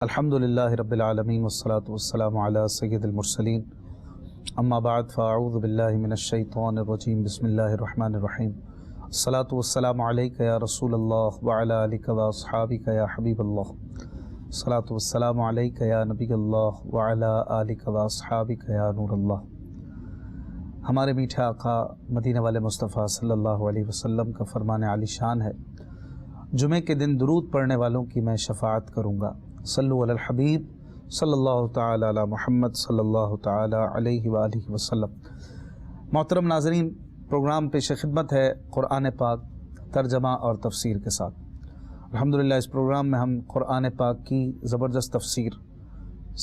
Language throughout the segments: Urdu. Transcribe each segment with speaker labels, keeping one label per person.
Speaker 1: الحمدللہ رب العالمین والصلاة والسلام علی سید المرسلین اما بعد فاعوذ باللہ من الشیطان الرجیم بسم اللہ الرحمن الرحیم الصلاة والسلام علیک یا رسول اللہ وعلی آلک و اصحابک یا حبیب اللہ الصلاة والسلام علیک یا نبی اللہ وعلی آلک و اصحابک یا نور اللہ۔ ہمارے میٹھے آقا مدینہ والے مصطفیٰ صلی اللہ علیہ وسلم کا فرمان عالی شان ہے، جمعے کے دن درود پڑھنے والوں کی میں شفاعت کروں گا۔ صلو علی الحبیب صلی اللہ تعالی علی محمد صلی اللہ تعالی علیہ وآلہ وسلم۔ محترم ناظرین، پروگرام پیش خدمت ہے قرآن پاک ترجمہ اور تفسیر کے ساتھ۔ الحمدللہ اس پروگرام میں ہم قرآن پاک کی زبردست تفسیر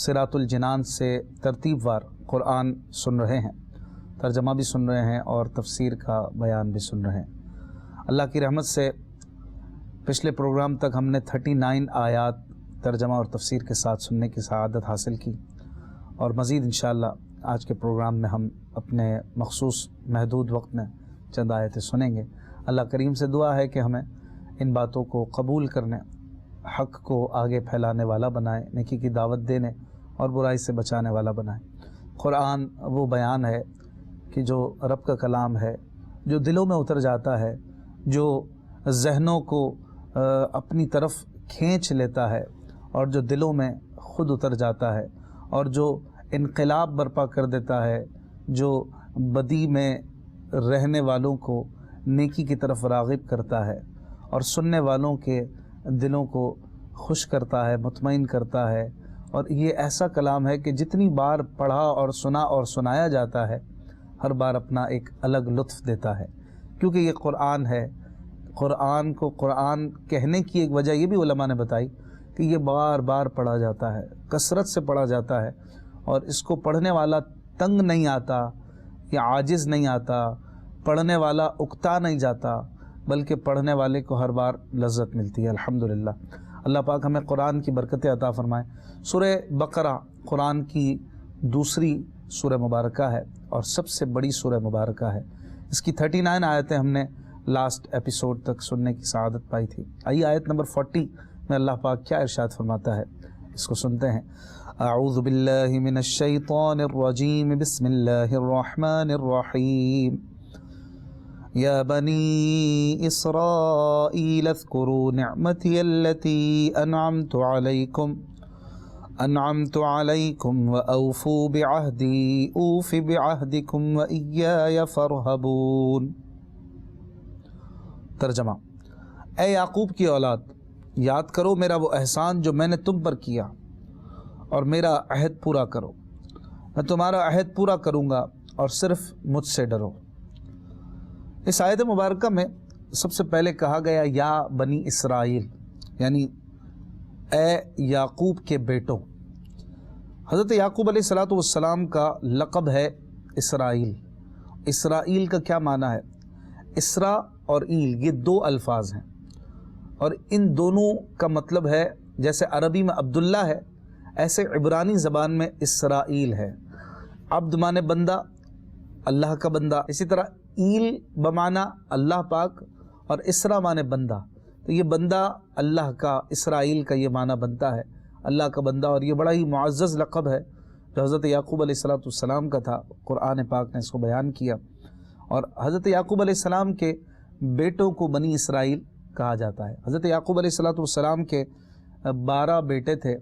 Speaker 1: صراط الجنان سے ترتیب وار قرآن سن رہے ہیں، ترجمہ بھی سن رہے ہیں اور تفسیر کا بیان بھی سن رہے ہیں۔ اللہ کی رحمت سے پچھلے پروگرام تک ہم نے 39 آیات ترجمہ اور تفسیر کے ساتھ سننے کی سعادت حاصل کی، اور مزید انشاءاللہ آج کے پروگرام میں ہم اپنے مخصوص محدود وقت میں چند آیتیں سنیں گے۔ اللہ کریم سے دعا ہے کہ ہمیں ان باتوں کو قبول کرنے، حق کو آگے پھیلانے والا بنائے، نیکی کی دعوت دینے اور برائی سے بچانے والا بنائے۔ قرآن وہ بیان ہے کہ جو رب کا کلام ہے، جو دلوں میں اتر جاتا ہے، جو ذہنوں کو اپنی طرف کھینچ لیتا ہے اور جو دلوں میں خود اتر جاتا ہے، اور جو انقلاب برپا کر دیتا ہے، جو بدی میں رہنے والوں کو نیکی کی طرف راغب کرتا ہے اور سننے والوں کے دلوں کو خوش کرتا ہے، مطمئن کرتا ہے۔ اور یہ ایسا کلام ہے کہ جتنی بار پڑھا اور سنا اور سنایا جاتا ہے، ہر بار اپنا ایک الگ لطف دیتا ہے، کیونکہ یہ قرآن ہے۔ قرآن کو قرآن کہنے کی ایک وجہ یہ بھی علماء نے بتائی کہ یہ بار بار پڑھا جاتا ہے، کثرت سے پڑھا جاتا ہے، اور اس کو پڑھنے والا تنگ نہیں آتا یا عاجز نہیں آتا، پڑھنے والا اکتا نہیں جاتا، بلکہ پڑھنے والے کو ہر بار لذت ملتی ہے۔ الحمدللہ اللہ پاک ہمیں قرآن کی برکتیں عطا فرمائے۔ سورہ بقرہ قرآن کی دوسری سورہ مبارکہ ہے اور سب سے بڑی سورہ مبارکہ ہے۔ اس کی 39 آیتیں ہم نے لاسٹ ایپیسوڈ تک سننے کی سعادت پائی تھی۔ آئیے آیت نمبر 40 میں اللہ پاک کیا ارشاد فرماتا ہے، اس کو سنتے ہیں۔ اعوذ باللہ من الشیطان الرجیم، بسم اللہ الرحمن الرحیم۔ یا بنی اسرائیل اذکروا نعمتی التي انعمت علیکم واوفوا بعہدی اوف بعہدکم وإیای فارہبون۔ ترجمہ: اے یعقوب کی اولاد، یاد کرو میرا وہ احسان جو میں نے تم پر کیا، اور میرا عہد پورا کرو۔ میں تمہارا عہد پورا کروں گا اور صرف مجھ سے ڈرو۔ اس آیت مبارکہ میں سب سے پہلے کہا گیا یا بنی اسرائیل، یعنی اے یعقوب کے بیٹوں۔ حضرت یعقوب علیہ السلام کا لقب ہے اسرائیل۔ اسرائیل کا کیا معنی ہے؟ اسرا اور ایل یہ دو الفاظ ہیں، اور ان دونوں کا مطلب ہے جیسے عربی میں عبداللہ ہے، ایسے عبرانی زبان میں اسرائیل ہے۔ عبد مانے بندہ، اللہ کا بندہ، اسی طرح ایل بمعنی اللہ پاک، اور اسرا مانے بندہ، تو یہ بندہ اللہ کا، اسرائیل کا یہ معنی بنتا ہے اللہ کا بندہ۔ اور یہ بڑا ہی معزز لقب ہے جو حضرت یعقوب علیہ السلام کا تھا۔ قرآن پاک نے اس کو بیان کیا، اور حضرت یعقوب علیہ السلام کے بیٹوں کو بنی اسرائیل کہا جاتا ہے۔ حضرت یعقوب علیہ السلام کے 12 بیٹے تھے،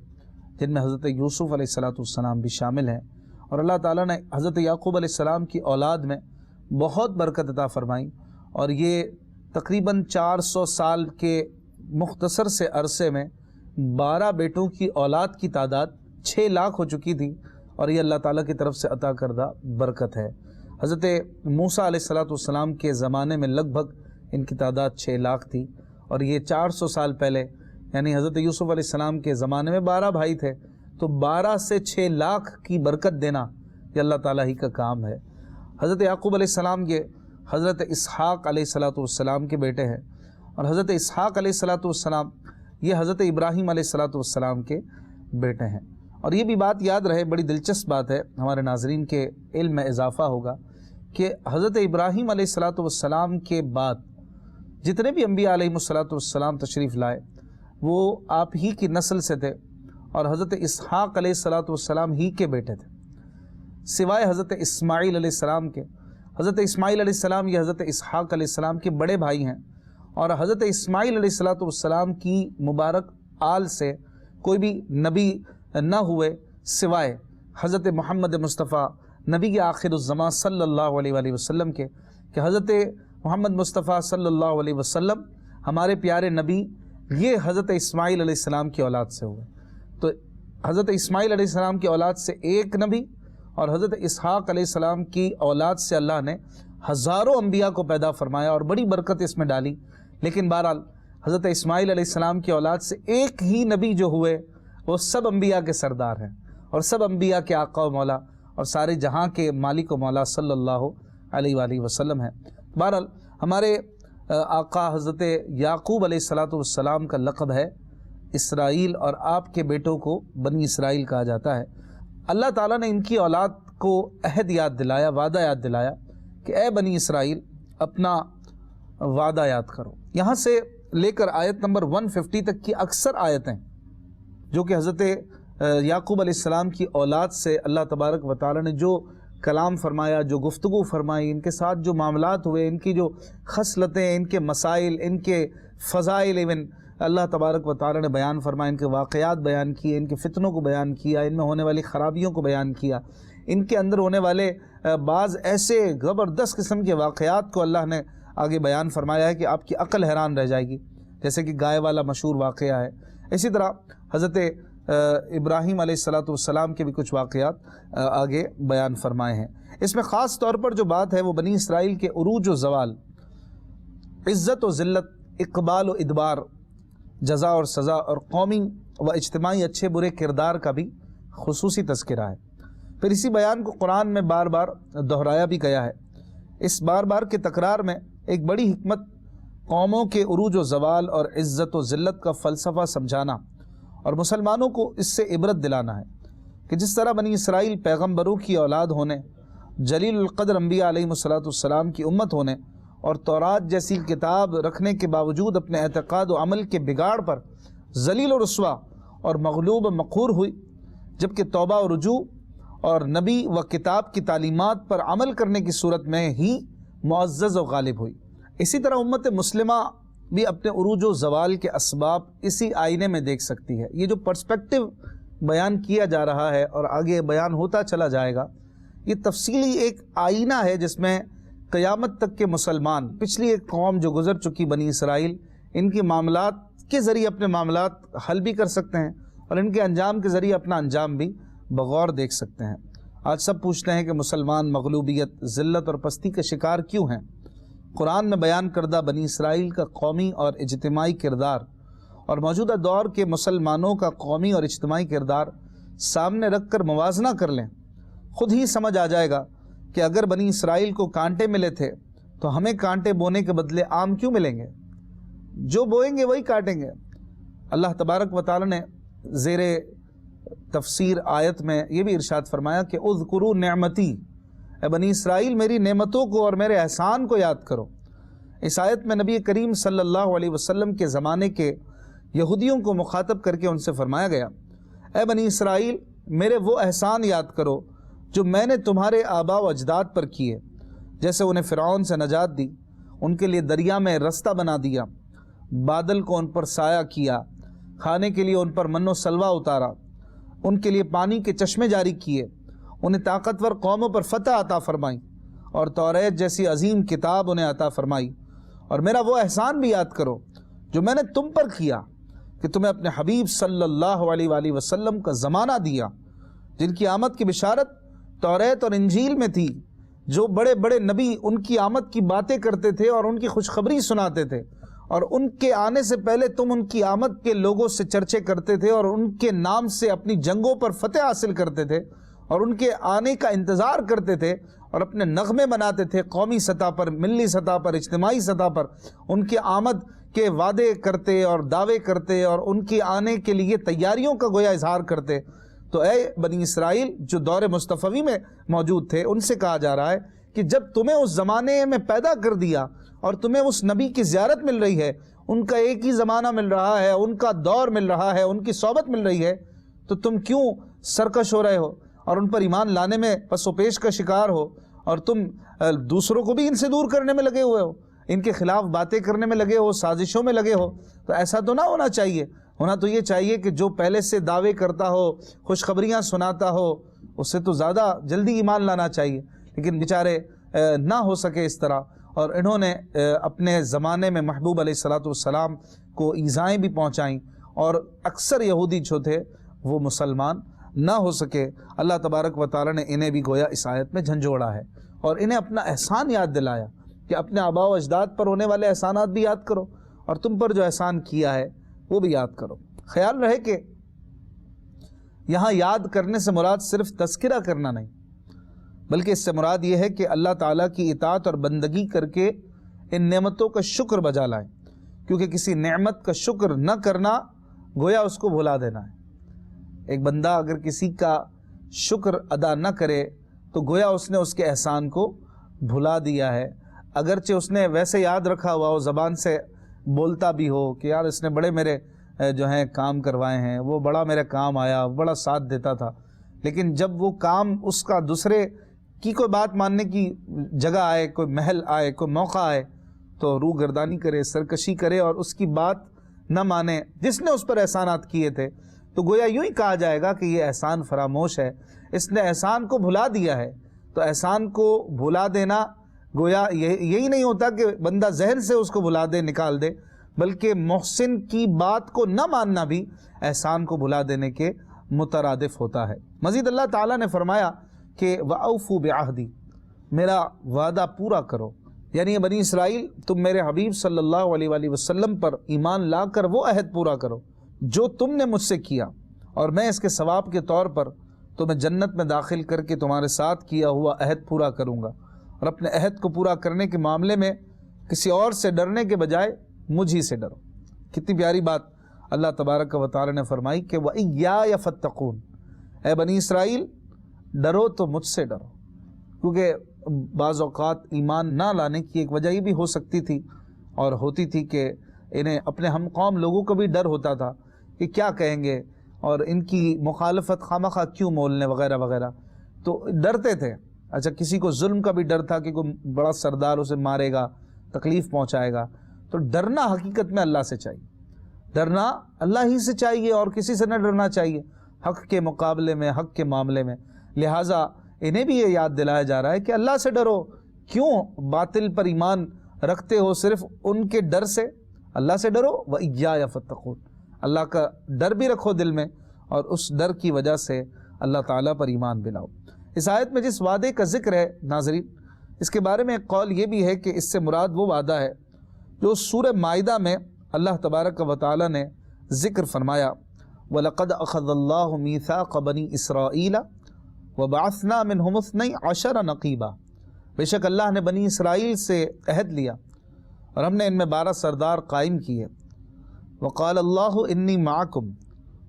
Speaker 1: جن میں حضرت یوسف علیہ السلام بھی شامل ہیں، اور اللہ تعالیٰ نے حضرت یعقوب علیہ السلام کی اولاد میں بہت برکت عطا فرمائی، اور یہ تقریباً 400 سال کے مختصر سے عرصے میں 12 بیٹوں کی اولاد کی تعداد 6 لاکھ ہو چکی تھی، اور یہ اللہ تعالیٰ کی طرف سے عطا کردہ برکت ہے۔ حضرت موسیٰ علیہ السلام کے زمانے میں لگ بھگ ان کی تعداد 6 لاکھ تھی، اور یہ 400 سال پہلے یعنی حضرت یوسف علیہ السلام کے زمانے میں 12 بھائی تھے، تو 12 سے 6 لاکھ کی برکت دینا یہ اللہ تعالیٰ ہی کا کام ہے۔ حضرت یعقوب علیہ السلام یہ حضرت اسحاق علیہ السلام کے بیٹے ہیں، اور حضرت اسحاق علیہ السلام یہ حضرت ابراہیم علیہ السلام کے بیٹے ہیں۔ اور یہ بھی بات یاد رہے، بڑی دلچسپ بات ہے، ہمارے ناظرین کے علم میں اضافہ ہوگا کہ حضرت ابراہیم علیہ السلام کے بعد جتنے بھی انبیاء علیہ السلام تشریف لائے وہ آپ ہی کی نسل سے تھے، اور حضرت اسحاق علیہ السلام ہی کے بیٹے تھے، سوائے حضرت اسماعیل علیہ السلام کے۔ حضرت اسماعیل علیہ السلام یہ حضرت اسحاق علیہ السلام کے بڑے بھائی ہیں، اور حضرت اسماعیل علیہ السلام کی مبارک آل سے کوئی بھی نبی نہ ہوئے سوائے حضرت محمد مصطفیٰ نبی آخر الزمان صلی اللہ علیہ وآلہ وسلم کے، کہ حضرت محمد مصطفیٰ صلی اللہ علیہ وسلم ہمارے پیارے نبی یہ حضرت اسماعیل علیہ السلام کی اولاد سے ہوئے۔ تو حضرت اسماعیل علیہ السلام کی اولاد سے ایک نبی، اور حضرت اسحاق علیہ السلام کی اولاد سے اللہ نے ہزاروں انبیاء کو پیدا فرمایا اور بڑی برکت اس میں ڈالی۔ لیکن بہرحال حضرت اسماعیل علیہ السلام کی اولاد سے ایک ہی نبی جو ہوئے وہ سب انبیاء کے سردار ہیں، اور سب انبیاء کے آقا و مولا اور سارے جہاں کے مالک و مولا صلی اللہ علیہ وآلہ وسلم ہیں۔ بہرحال ہمارے آقا حضرت یعقوب علیہ السلام کا لقب ہے اسرائیل، اور آپ کے بیٹوں کو بنی اسرائیل کہا جاتا ہے۔ اللہ تعالیٰ نے ان کی اولاد کو عہد یاد دلایا، وعدہ یاد دلایا کہ اے بنی اسرائیل اپنا وعدہ یاد کرو۔ یہاں سے لے کر آیت نمبر 150 تک کی اکثر آیتیں جو کہ حضرت یعقوب علیہ السلام کی اولاد سے اللہ تبارک و تعالیٰ نے جو کلام فرمایا، جو گفتگو فرمائی، ان کے ساتھ جو معاملات ہوئے، ان کی جو خصلتیں، ان کے مسائل، ان کے فضائل، ایون اللہ تبارک و تعالیٰ نے بیان فرمایا، ان کے واقعات بیان کیے، ان کے فتنوں کو بیان کیا، ان میں ہونے والی خرابیوں کو بیان کیا، ان کے اندر ہونے والے بعض ایسے زبردست قسم کے واقعات کو اللہ نے آگے بیان فرمایا ہے کہ آپ کی عقل حیران رہ جائے گی، جیسے کہ گائے والا مشہور واقعہ ہے۔ اسی طرح حضرت ابراہیم علیہ السلام کے بھی کچھ واقعات آگے بیان فرمائے ہیں۔ اس میں خاص طور پر جو بات ہے وہ بنی اسرائیل کے عروج و زوال، عزت و ذلت، اقبال و ادبار، جزا اور سزا، اور قومی و اجتماعی اچھے برے کردار کا بھی خصوصی تذکرہ ہے۔ پھر اسی بیان کو قرآن میں بار بار دہرایا بھی گیا ہے۔ اس بار بار کے تکرار میں ایک بڑی حکمت قوموں کے عروج و زوال اور عزت و ذلت کا فلسفہ سمجھانا اور مسلمانوں کو اس سے عبرت دلانا ہے کہ جس طرح بنی اسرائیل پیغمبروں کی اولاد ہونے، جلیل القدر انبیاء علیہ السلام کی امت ہونے اور تورات جیسی کتاب رکھنے کے باوجود اپنے اعتقاد و عمل کے بگاڑ پر ذلیل و رسوا اور مغلوب و مقہور ہوئی، جبکہ توبہ و رجوع اور نبی و کتاب کی تعلیمات پر عمل کرنے کی صورت میں ہی معزز و غالب ہوئی۔ اسی طرح امت مسلمہ بھی اپنے عروج و زوال کے اسباب اسی آئینے میں دیکھ سکتی ہے۔ یہ جو پرسپیکٹو بیان کیا جا رہا ہے اور آگے بیان ہوتا چلا جائے گا، یہ تفصیلی ایک آئینہ ہے جس میں قیامت تک کے مسلمان، پچھلی ایک قوم جو گزر چکی بنی اسرائیل، ان کے معاملات کے ذریعے اپنے معاملات حل بھی کر سکتے ہیں اور ان کے انجام کے ذریعے اپنا انجام بھی بغور دیکھ سکتے ہیں۔ آج سب پوچھتے ہیں کہ مسلمان مغلوبیت، ذلت اور پستی کے شکار کیوں ہیں؟ قرآن میں بیان کردہ بنی اسرائیل کا قومی اور اجتماعی کردار اور موجودہ دور کے مسلمانوں کا قومی اور اجتماعی کردار سامنے رکھ کر موازنہ کر لیں، خود ہی سمجھ آ جائے گا کہ اگر بنی اسرائیل کو کانٹے ملے تھے تو ہمیں کانٹے بونے کے بدلے آم کیوں ملیں گے؟ جو بوئیں گے وہی کاٹیں گے۔ اللہ تبارک و تعالی نے زیر تفسیر آیت میں یہ بھی ارشاد فرمایا کہ اذکروا نعمتی، اے بنی اسرائیل میری نعمتوں کو اور میرے احسان کو یاد کرو۔ اس آیت میں نبی کریم صلی اللہ علیہ وسلم کے زمانے کے یہودیوں کو مخاطب کر کے ان سے فرمایا گیا، اے بنی اسرائیل میرے وہ احسان یاد کرو جو میں نے تمہارے آباء و اجداد پر کیے، جیسے انہیں فرعون سے نجات دی، ان کے لیے دریا میں رستہ بنا دیا، بادل کو ان پر سایہ کیا، کھانے کے لیے ان پر من و سلوہ اتارا، ان کے لیے پانی کے چشمے جاری کیے، انہیں طاقتور قوموں پر فتح عطا فرمائی اور توریت جیسی عظیم کتاب انہیں عطا فرمائی۔ اور میرا وہ احسان بھی یاد کرو جو میں نے تم پر کیا کہ تمہیں اپنے حبیب صلی اللہ علیہ وآلہ وسلم کا زمانہ دیا، جن کی آمد کی بشارت توریت اور انجیل میں تھی، جو بڑے بڑے نبی ان کی آمد کی باتیں کرتے تھے اور ان کی خوشخبری سناتے تھے، اور ان کے آنے سے پہلے تم ان کی آمد کے لوگوں سے چرچے کرتے تھے اور ان کے نام سے اپنی جنگوں پر فتح حاصل کرتے تھے اور ان کے آنے کا انتظار کرتے تھے اور اپنے نغمے بناتے تھے، قومی سطح پر، ملی سطح پر، اجتماعی سطح پر ان کے آمد کے وعدے کرتے اور دعوے کرتے اور ان کے آنے کے لیے تیاریوں کا گویا اظہار کرتے۔ تو اے بنی اسرائیل جو دور مصطفی میں موجود تھے، ان سے کہا جا رہا ہے کہ جب تمہیں اس زمانے میں پیدا کر دیا اور تمہیں اس نبی کی زیارت مل رہی ہے، ان کا ایک ہی زمانہ مل رہا ہے، ان کا دور مل رہا ہے، ان کی صحبت مل رہی ہے، تو تم کیوں سرکش ہو رہے ہو اور ان پر ایمان لانے میں پس و پیش کا شکار ہو، اور تم دوسروں کو بھی ان سے دور کرنے میں لگے ہوئے ہو، ان کے خلاف باتیں کرنے میں لگے ہو، سازشوں میں لگے ہو؟ تو ایسا تو نہ ہونا چاہیے، ہونا تو یہ چاہیے کہ جو پہلے سے دعوے کرتا ہو، خوشخبریاں سناتا ہو، اس سے تو زیادہ جلدی ایمان لانا چاہیے، لیکن بیچارے نہ ہو سکے اس طرح، اور انہوں نے اپنے زمانے میں محبوب علیہ الصلوۃ والسلام کو ایذائیں بھی پہنچائیں، اور اکثر یہودی جو تھے وہ مسلمان نہ ہو سکے۔ اللہ تبارک و تعالی نے انہیں بھی گویا اس آیت میں جھنجھوڑا ہے، اور انہیں اپنا احسان یاد دلایا کہ اپنے آباء و اجداد پر ہونے والے احسانات بھی یاد کرو، اور تم پر جو احسان کیا ہے وہ بھی یاد کرو۔ خیال رہے کہ یہاں یاد کرنے سے مراد صرف تذکرہ کرنا نہیں، بلکہ اس سے مراد یہ ہے کہ اللہ تعالیٰ کی اطاعت اور بندگی کر کے ان نعمتوں کا شکر بجا لائیں، کیونکہ کسی نعمت کا شکر نہ کرنا گویا اس کو بھلا دینا ہے۔ ایک بندہ اگر کسی کا شکر ادا نہ کرے تو گویا اس نے اس کے احسان کو بھلا دیا ہے، اگرچہ اس نے ویسے یاد رکھا ہوا ہو، زبان سے بولتا بھی ہو کہ یار اس نے بڑے میرے جو ہیں کام کروائے ہیں، وہ بڑا میرے کام آیا، بڑا ساتھ دیتا تھا، لیکن جب وہ کام اس کا دوسرے کی کوئی بات ماننے کی جگہ آئے، کوئی محل آئے، کوئی موقع آئے، تو روح گردانی کرے، سرکشی کرے اور اس کی بات نہ مانے جس نے اس پر احسانات کیے تھے، تو گویا یوں ہی کہا جائے گا کہ یہ احسان فراموش ہے، اس نے احسان کو بھلا دیا ہے۔ تو احسان کو بھلا دینا گویا یہی نہیں ہوتا کہ بندہ ذہن سے اس کو بھلا دے، نکال دے، بلکہ محسن کی بات کو نہ ماننا بھی احسان کو بھلا دینے کے مترادف ہوتا ہے۔ مزید اللہ تعالیٰ نے فرمایا کہ وَأَوْفُوا بِعَهْدِي، میرا وعدہ پورا کرو، یعنی بنی اسرائیل تم میرے حبیب صلی اللہ علیہ وآلہ وسلم پر ایمان لا کر وہ عہد پورا کرو جو تم نے مجھ سے کیا، اور میں اس کے ثواب کے طور پر تمہیں جنت میں داخل کر کے تمہارے ساتھ کیا ہوا عہد پورا کروں گا، اور اپنے عہد کو پورا کرنے کے معاملے میں کسی اور سے ڈرنے کے بجائے مجھ ہی سے ڈرو۔ کتنی پیاری بات اللہ تبارک و تعالی نے فرمائی کہ وَإِيَّايَ فَاتَّقُونَ، اے بنی اسرائیل ڈرو تو مجھ سے ڈرو، کیونکہ بعض اوقات ایمان نہ لانے کی ایک وجہ یہ بھی ہو سکتی تھی اور ہوتی تھی کہ انہیں اپنے ہم قوم لوگوں کو بھی ڈر ہوتا تھا کہ کیا کہیں گے اور ان کی مخالفت خامخواہ کیوں مولنے وغیرہ وغیرہ، تو ڈرتے تھے۔ اچھا، کسی کو ظلم کا بھی ڈر تھا کہ کوئی بڑا سردار اسے مارے گا، تکلیف پہنچائے گا، تو ڈرنا حقیقت میں اللہ سے چاہیے، ڈرنا اللہ ہی سے چاہیے اور کسی سے نہ ڈرنا چاہیے حق کے مقابلے میں، حق کے معاملے میں۔ لہٰذا انہیں بھی یہ یاد دلایا جا رہا ہے کہ اللہ سے ڈرو، کیوں باطل پر ایمان رکھتے ہو صرف ان کے ڈر سے؟ اللہ سے ڈرو، وَإِيَّايَ فَاتَّقُونَ، اللہ کا ڈر بھی رکھو دل میں، اور اس ڈر کی وجہ سے اللہ تعالیٰ پر ایمان بھی لاؤ۔ اس آیت میں جس وعدے کا ذکر ہے ناظرین، اس کے بارے میں ایک قول یہ بھی ہے کہ اس سے مراد وہ وعدہ ہے جو سورہ مائدہ میں اللہ تبارک و تعالی نے ذکر فرمایا، وَلَقَدْ أَخَذَ اللَّهُ مِيثَاقَ بَنِي إِسْرَائِيلَ وَبَعَثْنَا مِنْهُمُ 12 نَقِيبًا، بے شک اللہ نے بنی اسرائیل سے عہد لیا اور ہم نے ان میں 12 سردار قائم کیے۔ وقال اللہ انی معکم،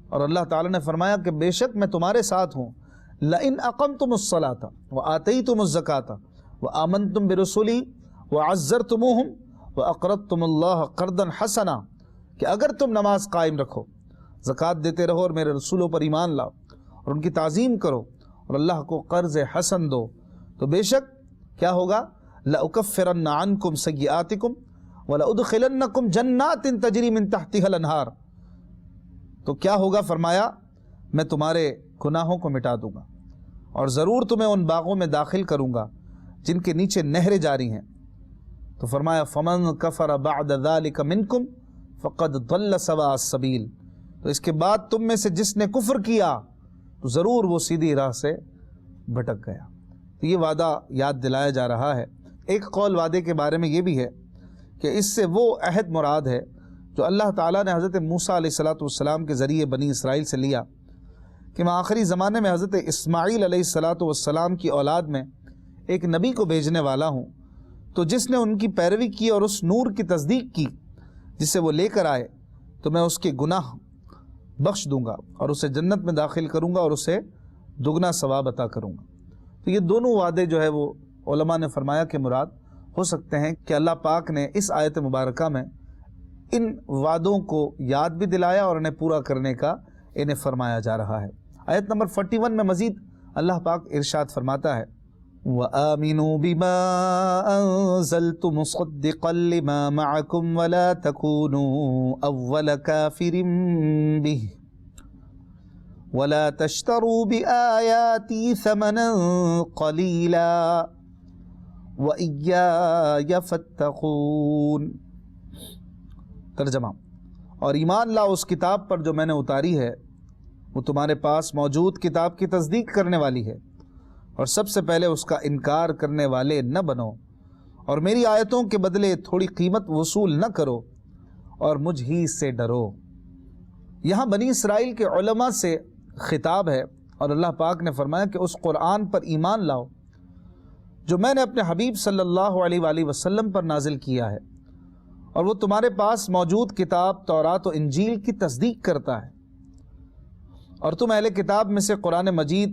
Speaker 1: اور اللہ تعالیٰ نے فرمایا کہ بے شک میں تمہارے ساتھ ہوں۔ لئن اقمتم الصلاۃ وآتیتم الزکاۃ وآمنتم برسلی وعزرتموہم واقرضتم اللہ قرضا حسنا، کہ اگر تم نماز قائم رکھو، زکوٰۃ دیتے رہو اور میرے رسولوں پر ایمان لاؤ اور ان کی تعظیم کرو اور اللہ کو قرض حسن دو، تو بے شک کیا ہوگا؟ لأکفرن عنکم سیئاتکم وَلَأُدْخِلَنَّكُمْ جَنَّاتٍ تَجْرِي مِن تَحْتِهَا الْأَنْهَارُ، تو کیا ہوگا؟ فرمایا میں تمہارے گناہوں کو مٹا دوں گا اور ضرور تمہیں ان باغوں میں داخل کروں گا جن کے نیچے نہریں جاری ہیں۔ تو فرمایا فَمَن كَفَرَ بَعْدَ ذَلِكَ مِنْكُمْ فَقَدْ ضَلَّ سَوَاءَ السَّبِيلِ، تو اس کے بعد تم میں سے جس نے کفر کیا تو ضرور وہ سیدھی راہ سے بھٹک گیا۔ تو یہ وعدہ یاد دلایا جا رہا ہے۔ ایک قول وعدے کے بارے میں یہ بھی ہے کہ اس سے وہ عہد مراد ہے جو اللہ تعالیٰ نے حضرت موسیٰ علیہ السلام کے ذریعے بنی اسرائیل سے لیا کہ میں آخری زمانے میں حضرت اسماعیل علیہ السلام کی اولاد میں ایک نبی کو بھیجنے والا ہوں، تو جس نے ان کی پیروی کی اور اس نور کی تصدیق کی جسے وہ لے کر آئے، تو میں اس کے گناہ بخش دوں گا اور اسے جنت میں داخل کروں گا اور اسے دگنا ثواب عطا کروں گا۔ تو یہ دونوں وعدے جو ہے وہ علماء نے فرمایا کہ مراد ہو سکتے ہیں کہ اللہ پاک نے اس آیت مبارکہ میں ان وعدوں کو یاد بھی دلایا اور انہیں پورا کرنے کا انہیں فرمایا جا رہا ہے۔ آیت نمبر 41 میں مزید اللہ پاک ارشاد فرماتا ہے وَآمِنُوا بِمَا أَنزَلْتُ مُصَدِّقًا لِمَا مَعَكُمْ وَلَا تَكُونُوا أَوَّلَ كَافِرٍ بِهِ وَلَا تَشْتَرُوا بِآيَاتِي ثَمَنًا قَلِيلًا وَإِيَّايَ فَاتَّقُونَ۔ ترجمہ، اور ایمان لاؤ اس کتاب پر جو میں نے اتاری ہے، وہ تمہارے پاس موجود کتاب کی تصدیق کرنے والی ہے، اور سب سے پہلے اس کا انکار کرنے والے نہ بنو، اور میری آیتوں کے بدلے تھوڑی قیمت وصول نہ کرو، اور مجھ ہی سے ڈرو۔ یہاں بنی اسرائیل کے علماء سے خطاب ہے، اور اللہ پاک نے فرمایا کہ اس قرآن پر ایمان لاؤ جو میں نے اپنے حبیب صلی اللہ علیہ وآلہ وسلم پر نازل کیا ہے، اور وہ تمہارے پاس موجود کتاب تورات و انجیل کی تصدیق کرتا ہے، اور تم اہل کتاب میں سے قرآن مجید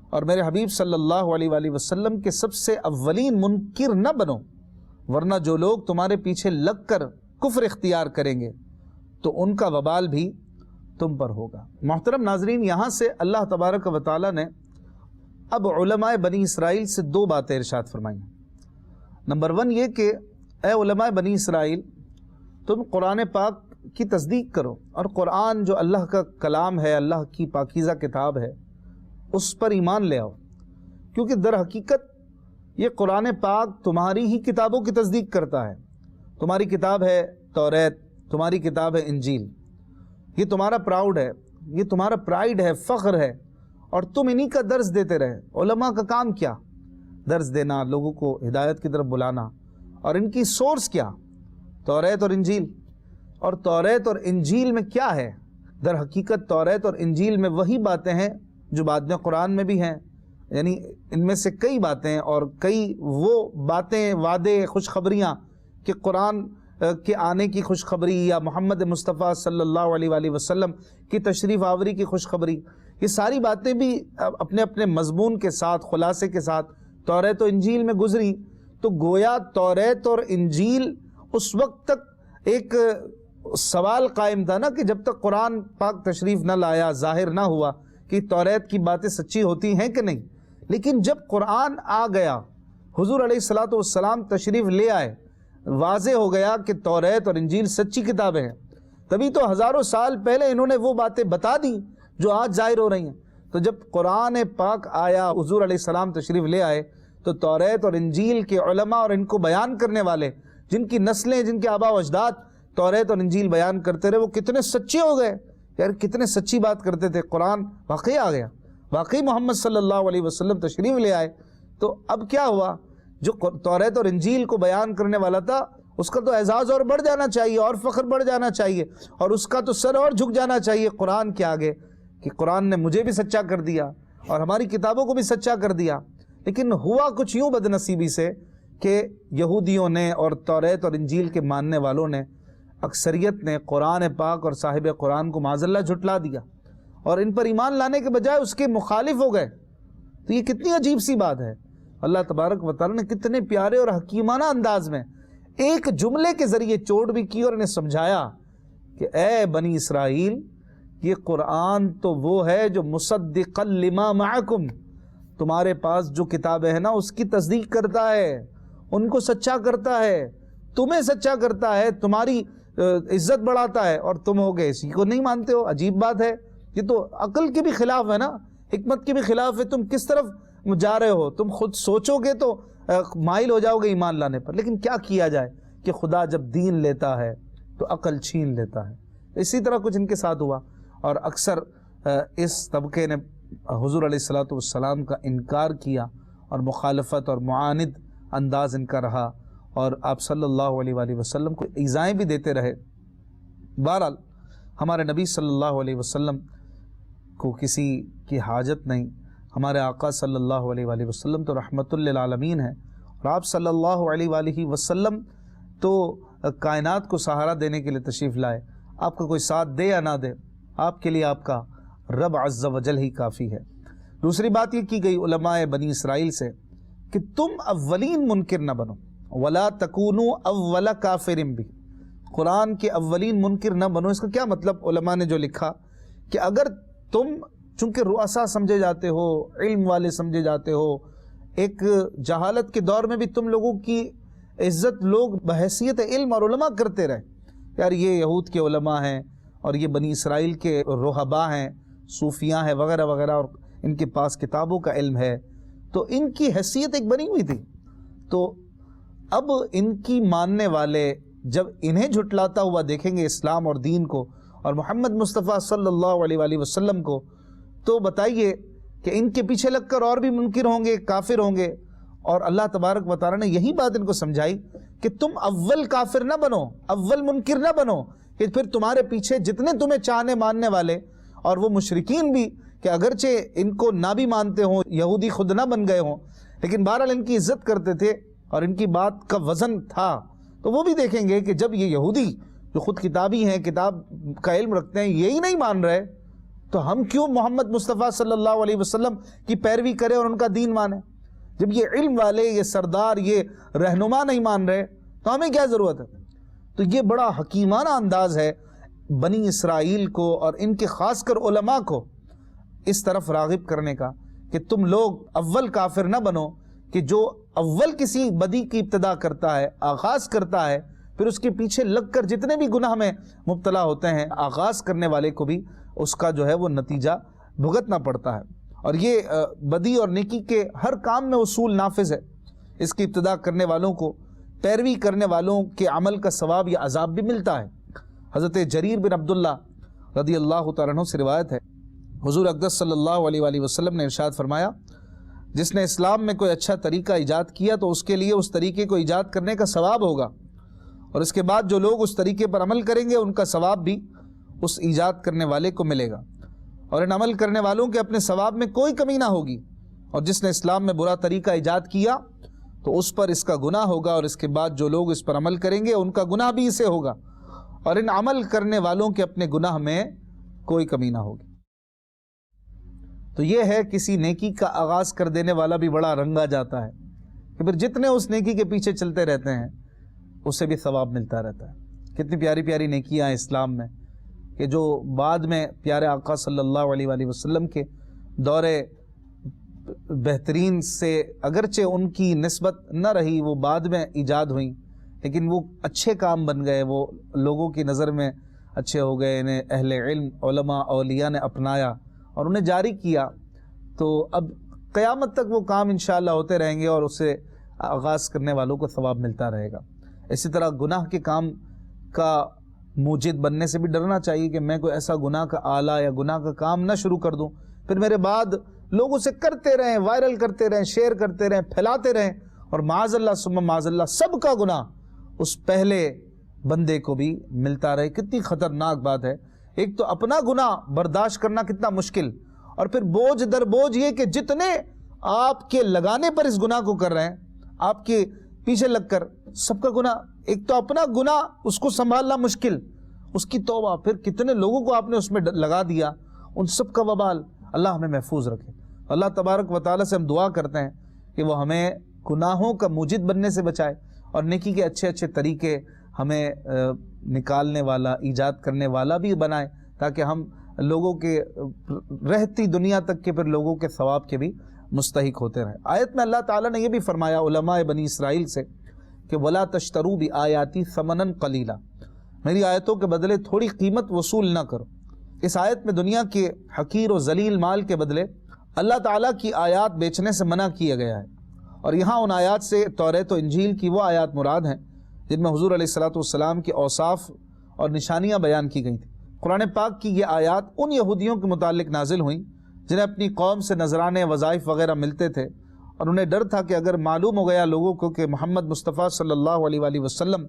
Speaker 1: اور میرے حبیب صلی اللہ علیہ وآلہ وسلم کے سب سے اولین منکر نہ بنو، ورنہ جو لوگ تمہارے پیچھے لگ کر کفر اختیار کریں گے تو ان کا وبال بھی تم پر ہوگا۔ محترم ناظرین، یہاں سے اللہ تبارک و تعالیٰ نے اب علماء بنی اسرائیل سے دو باتیں ارشاد فرمائیں۔ نمبر 1 یہ کہ اے علماء بنی اسرائیل، تم قرآن پاک کی تصدیق کرو، اور قرآن جو اللہ کا کلام ہے، اللہ کی پاکیزہ کتاب ہے، اس پر ایمان لے آؤ، کیونکہ در حقیقت یہ قرآن پاک تمہاری ہی کتابوں کی تصدیق کرتا ہے۔ تمہاری کتاب ہے توریت، تمہاری کتاب ہے انجیل، یہ تمہارا پراؤڈ ہے، یہ تمہارا پرائیڈ ہے، فخر ہے، اور تم انہی کا درس دیتے رہے۔ علماء کا کام کیا؟ درس دینا، لوگوں کو ہدایت کی طرف بلانا، اور ان کی سورس کیا؟ توریت اور انجیل۔ اور توریت اور انجیل میں کیا ہے؟ در حقیقت توریت اور انجیل میں وہی باتیں ہیں جو بعد میں قرآن میں بھی ہیں، یعنی ان میں سے کئی باتیں اور کئی وہ باتیں، وعدے، خوشخبریاں کہ قرآن کے آنے کی خوشخبری یا محمد مصطفیٰ صلی اللہ علیہ وآلہ وسلم کی تشریف آوری کی خوشخبری، یہ ساری باتیں بھی اپنے اپنے مضمون کے ساتھ، خلاصے کے ساتھ توریت و انجیل میں گزری۔ تو گویا توریت اور انجیل اس وقت تک ایک سوال قائم تھا نا کہ جب تک قرآن پاک تشریف نہ لایا، ظاہر نہ ہوا کہ توریت کی باتیں سچی ہوتی ہیں کہ نہیں۔ لیکن جب قرآن آ گیا، حضور علیہ الصلوۃ والسلام تشریف لے آئے، واضح ہو گیا کہ توریت اور انجیل سچی کتابیں ہیں، تبھی تو ہزاروں سال پہلے انہوں نے وہ باتیں بتا دی جو آج ظاہر ہو رہی ہیں۔ تو جب قرآن پاک آیا، حضور علیہ السلام تشریف لے آئے، تو توریت اور انجیل کے علماء اور ان کو بیان کرنے والے، جن کی نسلیں، جن کے آباء و اجداد توریت اور انجیل بیان کرتے رہے، وہ کتنے سچے ہو گئے یار، کتنے سچی بات کرتے تھے۔ قرآن واقعی آ گیا، واقعی محمد صلی اللہ علیہ وسلم تشریف لے آئے۔ تو اب کیا ہوا؟ جو توریت اور انجیل کو بیان کرنے والا تھا، اس کا تو اعزاز اور بڑھ جانا چاہیے، اور فخر بڑھ جانا چاہیے، اور اس کا تو سر اور جھک جانا چاہیے قرآن کے آگے کہ قرآن نے مجھے بھی سچا کر دیا اور ہماری کتابوں کو بھی سچا کر دیا۔ لیکن ہوا کچھ یوں بدنصیبی سے کہ یہودیوں نے اور توریت اور انجیل کے ماننے والوں نے، اکثریت نے قرآن پاک اور صاحب قرآن کو معاذ اللہ جھٹلا دیا، اور ان پر ایمان لانے کے بجائے اس کے مخالف ہو گئے۔ تو یہ کتنی عجیب سی بات ہے۔ اللہ تبارک و تعالیٰ نے کتنے پیارے اور حکیمانہ انداز میں ایک جملے کے ذریعے چوٹ بھی کی اور انہیں سمجھایا کہ اے بنی اسرائیل، یہ قرآن تو وہ ہے جو مصدقا لما معکم، تمہارے پاس جو کتابیں ہیں نا اس کی تصدیق کرتا ہے، ان کو سچا کرتا ہے، تمہیں سچا کرتا ہے، تمہاری عزت بڑھاتا ہے، اور تم ہو گئے اسی کو نہیں مانتے ہو۔ عجیب بات ہے، یہ تو عقل کے بھی خلاف ہے نا، حکمت کے بھی خلاف ہے۔ تم کس طرف جا رہے ہو؟ تم خود سوچو گے تو مائل ہو جاؤ گے ایمان لانے پر۔ لیکن کیا کیا جائے کہ خدا جب دین لیتا ہے تو عقل چھین لیتا ہے۔ اسی طرح کچھ ان کے ساتھ ہوا، اور اکثر اس طبقے نے حضور علیہ الصلوۃ والسلام کا انکار کیا، اور مخالفت اور معاند انداز ان کا رہا، اور آپ صلی اللہ علیہ وآلہ وسلم کو ایذائیں بھی دیتے رہے۔ بہرحال ہمارے نبی صلی اللہ علیہ وسلم کو کسی کی حاجت نہیں، ہمارے آقا صلی اللہ علیہ وآلہ وسلم تو رحمت للعالمین ہیں، اور آپ صلی اللہ علیہ وآلہ وسلم تو کائنات کو سہارا دینے کے لیے تشریف لائے۔ آپ کا کوئی ساتھ دے یا نہ دے، آپ کے لیے آپ کا رب عز و جل ہی کافی ہے۔ دوسری بات یہ کی گئی علماء بنی اسرائیل سے کہ تم اولین منکر نہ بنو، ولا تکونوا اول کافر بھی، قرآن کے اولین منکر نہ بنو۔ اس کا کیا مطلب؟ علماء نے جو لکھا کہ اگر تم چونکہ رؤسا سمجھے جاتے ہو، علم والے سمجھے جاتے ہو، ایک جہالت کے دور میں بھی تم لوگوں کی عزت لوگ بحیثیت علم اور علماء کرتے رہے، یار یہ یہود کے علماء ہیں اور یہ بنی اسرائیل کے رہبا ہیں، صوفیاں ہیں وغیرہ وغیرہ، اور ان کے پاس کتابوں کا علم ہے، تو ان کی حیثیت ایک بنی ہوئی تھی. تو اب ان کی ماننے والے جب انہیں جھٹلاتا ہوا دیکھیں گے اسلام اور دین کو اور محمد مصطفیٰ صلی اللہ علیہ وآلہ وسلم کو، تو بتائیے کہ ان کے پیچھے لگ کر اور بھی منکر ہوں گے، کافر ہوں گے. اور اللہ تبارک و تعالیٰ نے یہی بات ان کو سمجھائی کہ تم اول کافر نہ بنو، اول منکر نہ بنو، کہ پھر تمہارے پیچھے جتنے تمہیں چاہنے ماننے والے اور وہ مشرکین بھی کہ اگرچہ ان کو نہ بھی مانتے ہوں، یہودی خود نہ بن گئے ہوں، لیکن بہرحال ان کی عزت کرتے تھے اور ان کی بات کا وزن تھا. تو وہ بھی دیکھیں گے کہ جب یہ یہودی جو خود کتابی ہیں، کتاب کا علم رکھتے ہیں، یہی نہیں مان رہے، تو ہم کیوں محمد مصطفیٰ صلی اللہ علیہ وسلم کی پیروی کریں اور ان کا دین مانیں؟ جب یہ علم والے، یہ سردار، یہ رہنما نہیں مان رہے تو ہمیں کیا ضرورت ہے؟ تو یہ بڑا حکیمانہ انداز ہے بنی اسرائیل کو اور ان کے خاص کر علماء کو اس طرف راغب کرنے کا کہ تم لوگ اول کافر نہ بنو، کہ جو اول کسی بدی کی ابتدا کرتا ہے، آغاز کرتا ہے، پھر اس کے پیچھے لگ کر جتنے بھی گناہ میں مبتلا ہوتے ہیں، آغاز کرنے والے کو بھی اس کا جو ہے وہ نتیجہ بھگتنا پڑتا ہے. اور یہ بدی اور نیکی کے ہر کام میں اصول نافذ ہے. اس کی ابتدا کرنے والوں کو، پیروی کرنے والوں کے عمل کا ثواب یا عذاب بھی ملتا ہے. حضرت جریر بن عبداللہ رضی اللہ تعالیٰ عنہ سے روایت ہے، حضور اقدس صلی اللہ علیہ وآلہ وسلم نے ارشاد فرمایا، جس نے اسلام میں کوئی اچھا طریقہ ایجاد کیا تو اس کے لیے اس طریقے کو ایجاد کرنے کا ثواب ہوگا، اور اس کے بعد جو لوگ اس طریقے پر عمل کریں گے ان کا ثواب بھی اس ایجاد کرنے والے کو ملے گا، اور ان عمل کرنے والوں کے اپنے ثواب میں کوئی کمی نہ ہوگی. اور جس نے اسلام میں برا طریقہ ایجاد کیا تو اس پر اس کا گناہ ہوگا، اور اس کے بعد جو لوگ اس پر عمل کریں گے ان کا گناہ بھی اسے ہوگا، اور ان عمل کرنے والوں کے اپنے گناہ میں کوئی کمی نہ ہوگی. تو یہ ہے کسی نیکی کا آغاز کر دینے والا بھی بڑا رنگا جاتا ہے کہ پھر جتنے اس نیکی کے پیچھے چلتے رہتے ہیں اسے بھی ثواب ملتا رہتا ہے. کتنی پیاری پیاری نیکیاں ہیں اسلام میں کہ جو بعد میں پیارے آقا صلی اللہ علیہ وآلہ وسلم کے دور بہترین سے اگرچہ ان کی نسبت نہ رہی، وہ بعد میں ایجاد ہوئیں، لیکن وہ اچھے کام بن گئے، وہ لوگوں کی نظر میں اچھے ہو گئے، انہیں اہل علم، علماء، اولیاء نے اپنایا اور انہیں جاری کیا. تو اب قیامت تک وہ کام انشاءاللہ ہوتے رہیں گے اور اسے آغاز کرنے والوں کو ثواب ملتا رہے گا. اسی طرح گناہ کے کام کا موجد بننے سے بھی ڈرنا چاہیے کہ میں کوئی ایسا گناہ کا آلہ یا گناہ کا کام نہ شروع کر دوں، پھر میرے بعد لوگ اسے کرتے رہیں، وائرل کرتے رہیں، شیئر کرتے رہیں، پھیلاتے رہیں، اور معاذ اللہ ثم معاذ اللہ سب کا گناہ اس پہلے بندے کو بھی ملتا رہے. کتنی خطرناک بات ہے. ایک تو اپنا گناہ برداشت کرنا کتنا مشکل، اور پھر بوجھ در بوجھ یہ کہ جتنے آپ کے لگانے پر اس گناہ کو کر رہے ہیں، آپ کے پیچھے لگ کر سب کا گناہ. ایک تو اپنا گناہ اس کو سنبھالنا مشکل، اس کی توبہ، پھر کتنے لوگوں کو آپ نے اس میں لگا دیا، ان سب کا وبال. اللہ ہمیں محفوظ رکھے. اللہ تبارک و تعالیٰ سے ہم دعا کرتے ہیں کہ وہ ہمیں گناہوں کا موجد بننے سے بچائے اور نیکی کے اچھے اچھے طریقے ہمیں نکالنے والا، ایجاد کرنے والا بھی بنائے، تاکہ ہم لوگوں کے رہتی دنیا تک کے پھر لوگوں کے ثواب کے بھی مستحق ہوتے رہیں. آیت میں اللہ تعالیٰ نے یہ بھی فرمایا علماء بنی اسرائیل سے کہ وَلَا تَشْتَرُوا بِآيَاتِي ثَمَنًا قَلِيلًا، میری آیتوں کے بدلے تھوڑی قیمت وصول نہ کرو. اس آیت میں دنیا کے حقیر و ذلیل مال کے بدلے اللہ تعالیٰ کی آیات بیچنے سے منع کیا گیا ہے. اور یہاں ان آیات سے توریت و انجیل کی وہ آیات مراد ہیں جن میں حضور علیہ الصلوۃ والسلام کے اوصاف اور نشانیاں بیان کی گئی تھیں. قرآن پاک کی یہ آیات ان یہودیوں کے متعلق نازل ہوئیں جنہیں اپنی قوم سے نذرانے، وظائف وغیرہ ملتے تھے، اور انہیں ڈر تھا کہ اگر معلوم ہو گیا لوگوں کو کہ محمد مصطفیٰ صلی اللہ علیہ وآلہ وسلم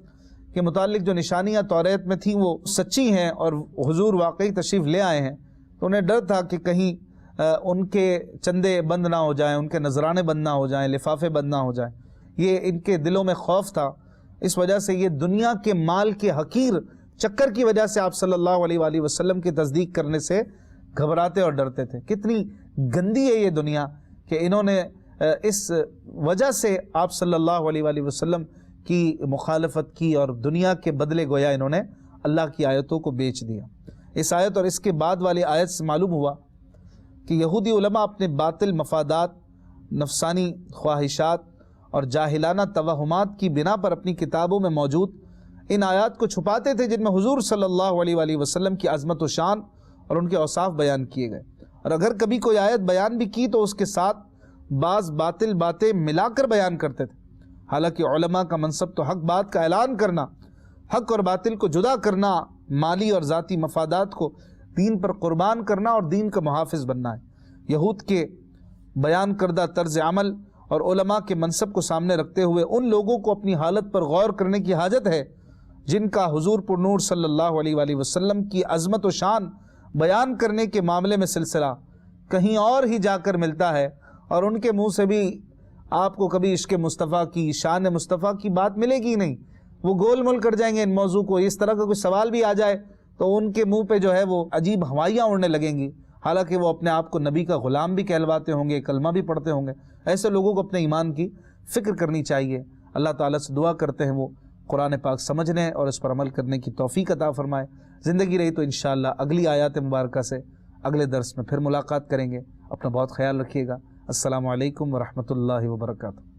Speaker 1: کے متعلق جو نشانیاں توریت میں تھیں وہ سچی ہیں اور حضور واقعی تشریف لے آئے ہیں، تو انہیں ڈر تھا کہ کہیں ان کے چندے بند نہ ہو جائیں، ان کے نذرانے بند نہ ہو جائیں، لفافے بند نہ ہو جائیں. یہ ان کے دلوں میں خوف تھا. اس وجہ سے یہ دنیا کے مال کے حقیر چکر کی وجہ سے آپ صلی اللہ علیہ وآلہ وسلم کی تصدیق کرنے سے گھبراتے اور ڈرتے تھے. کتنی گندی ہے یہ دنیا کہ انہوں نے اس وجہ سے آپ صلی اللہ علیہ وآلہ وسلم کی مخالفت کی اور دنیا کے بدلے گویا انہوں نے اللہ کی آیتوں کو بیچ دیا. اس آیت اور اس کے بعد والی آیت سے معلوم ہوا کہ یہودی علماء اپنے باطل مفادات، نفسانی خواہشات اور جاہلانہ توہمات کی بنا پر اپنی کتابوں میں موجود ان آیات کو چھپاتے تھے، جن میں حضور صلی اللہ علیہ وآلہ وسلم کی عظمت و شان اور ان کے اوصاف بیان کیے گئے، اور اگر کبھی کوئی آیت بیان بھی کی تو اس کے ساتھ بعض باطل باتیں ملا کر بیان کرتے تھے۔ حالانکہ علماء کا منصب تو حق بات کا اعلان کرنا، حق اور باطل کو جدا کرنا، مالی اور ذاتی مفادات کو دین پر قربان کرنا اور دین کا محافظ بننا ہے۔ یہود کے بیان کردہ طرز عمل اور علماء کے منصب کو سامنے رکھتے ہوئے ان لوگوں کو اپنی حالت پر غور کرنے کی حاجت ہے جن کا حضور پر نور صلی اللہ علیہ وآلہ وسلم کی عظمت و شان بیان کرنے کے معاملے میں سلسلہ کہیں اور ہی جا کر ملتا ہے، اور ان کے منہ سے بھی آپ کو کبھی عشق مصطفیٰ کی، شان مصطفیٰ کی بات ملے گی نہیں۔ وہ گول مول کر جائیں گے ان موضوع کو، اس طرح کا کوئی سوال بھی آ جائے تو ان کے منہ پہ جو ہے وہ عجیب ہوائیاں اڑنے لگیں گی، حالانکہ وہ اپنے آپ کو نبی کا غلام بھی کہلواتے ہوں گے، کلمہ بھی پڑھتے ہوں گے۔ ایسے لوگوں کو اپنے ایمان کی فکر کرنی چاہیے۔ اللہ تعالیٰ سے دعا کرتے ہیں وہ قرآن پاک سمجھنے اور اس پر عمل کرنے کی توفیق عطا فرمائے۔ زندگی رہی تو انشاءاللہ اگلی آیات مبارکہ سے اگلے درس میں پھر ملاقات کریں گے۔ اپنا بہت خیال رکھیے گا۔ السلام علیکم ورحمۃ اللہ وبرکاتہ۔